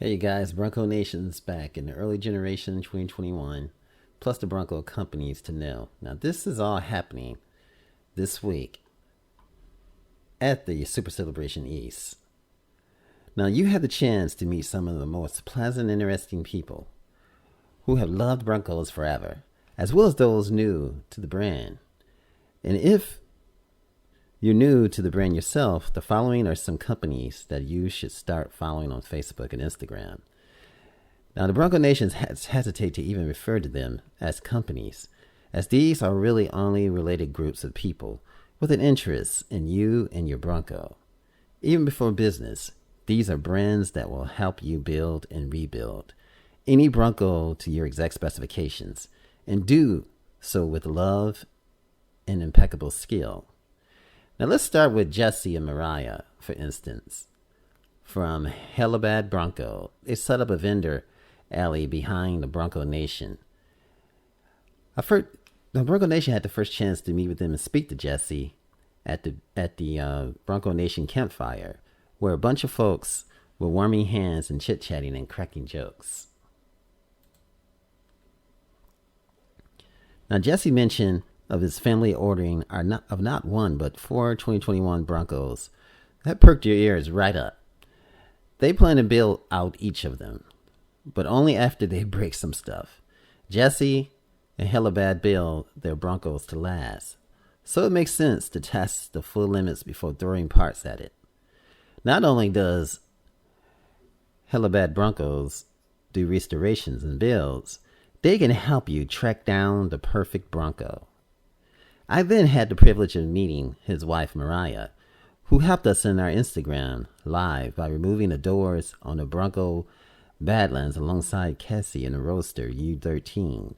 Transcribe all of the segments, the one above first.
Hey you guys, Bronco Nation's back in the early generation 2021, plus the Bronco companies to know. Now this is all happening this week at the Super Celebration East. Now you had the chance to meet some of the most pleasant, interesting people who have loved Broncos forever, as well as those new to the brand. And if you're new to the brand yourself, the following are some companies that you should start following on Facebook and Instagram. Now, the Bronco Nation hesitate to even refer to them as companies, as these are really only related groups of people with an interest in you and your Bronco. Even before business, these are brands that will help you build and rebuild any Bronco to your exact specifications, and do so with love and impeccable skill. Now let's start with Jesse and Mariah, for instance. From Helibad Bronco, they set up a vendor alley behind the Bronco Nation. The Bronco Nation had the first chance to meet with them and speak to Jesse at the Bronco Nation campfire, where a bunch of folks were warming hands and chit-chatting and cracking jokes. Now Jesse mentioned of his family ordering not one but 4 2021 Broncos. That perked your ears right up. They plan to build out each of them, but only after they break some stuff. Jesse and Helibad build their Broncos to last, so it makes sense to test the full limits before throwing parts at it. Not only does Helibad Broncos do restorations and builds, they can help you track down the perfect Bronco. I then had the privilege of meeting his wife, Mariah, who helped us in our Instagram live by removing the doors on the Bronco Badlands alongside Cassie in the Roadster U13,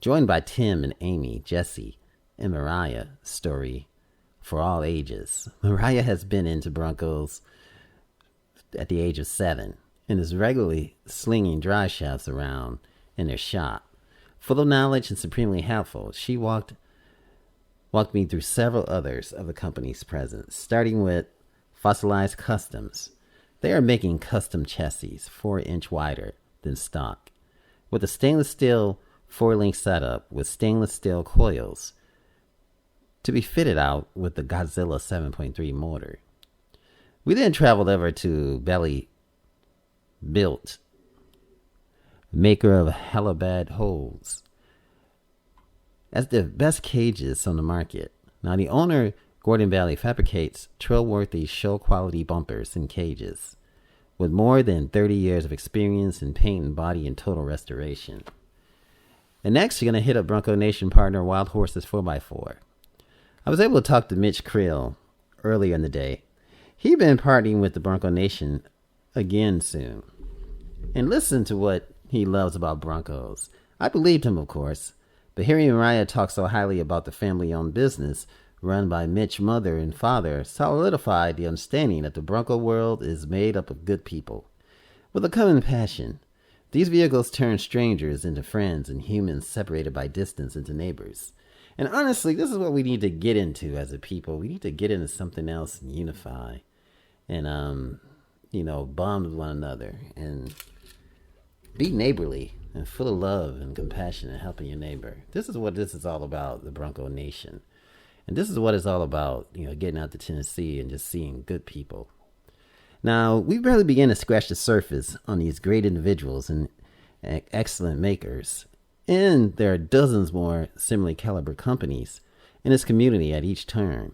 joined by Tim and Amy, Jesse, and Mariah. Story for all ages. Mariah has been into Broncos at the age of 7 and is regularly slinging drive shafts around in their shop. Full of knowledge and supremely helpful, she walked me through several others of the company's presence, starting with Fossilized Customs. They are making custom chassis 4-inch wider than stock, with a stainless steel 4-link setup with stainless steel coils to be fitted out with the Godzilla 7.3 motor. We then traveled over to Belly Built, maker of Helibad Holds, as the best cages on the market. Now the owner, Gordon Valley, fabricates trail-worthy show-quality bumpers and cages with more than 30 years of experience in paint and body and total restoration. And next, you're going to hit up Bronco Nation partner Wild Horses 4x4. I was able to talk to Mitch Creel earlier in the day. He's been partnering with the Bronco Nation again soon. And listen to what he loves about Broncos. I believed him, of course. But hearing Mariah talk so highly about the family-owned business run by Mitch's mother and father solidified the understanding that the Bronco world is made up of good people with a common passion. These vehicles turn strangers into friends and humans separated by distance into neighbors. And honestly, this is what we need to get into as a people. We need to get into something else and unify and, bond with one another and be neighborly and full of love and compassion and helping your neighbor. This is what this is all about, the Bronco Nation. And this is what it's all about, getting out to Tennessee and just seeing good people. Now, we barely began to scratch the surface on these great individuals and excellent makers. And there are dozens more similarly caliber companies in this community at each turn.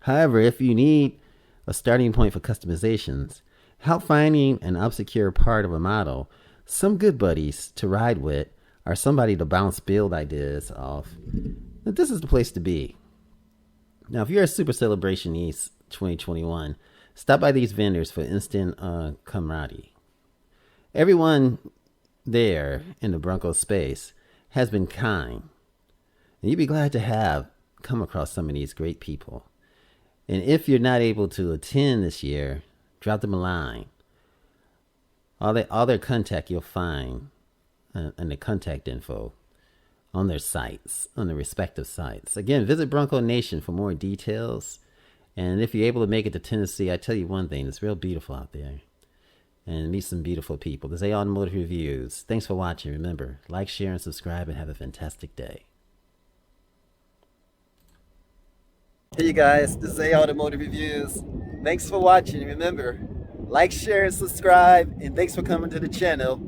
However, if you need a starting point for customizations, help finding an obscure part of a model, some good buddies to ride with, or somebody to bounce build ideas off, this is the place to be. Now, if you're a Super Celebration East 2021, stop by these vendors for instant camaraderie. Everyone there in the Bronco space has been kind, and you'd be glad to have come across some of these great people. And if you're not able to attend this year, drop them a line. All their contact you'll find and the contact info on their sites, on their respective sites. Again, visit Bronco Nation for more details. And if you're able to make it to Tennessee, I tell you one thing, it's real beautiful out there. and meet some beautiful people. This is A Automotive Reviews. Thanks for watching. Remember, like, share, and subscribe, and have a fantastic day. Hey you guys, this is A Automotive Reviews. Thanks for watching. Remember, like, share, and subscribe, and thanks for coming to the channel.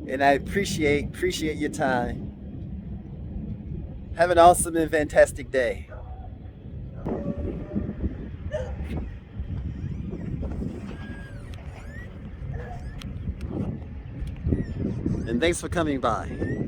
And I appreciate your time. Have an awesome and fantastic day. And thanks for coming by.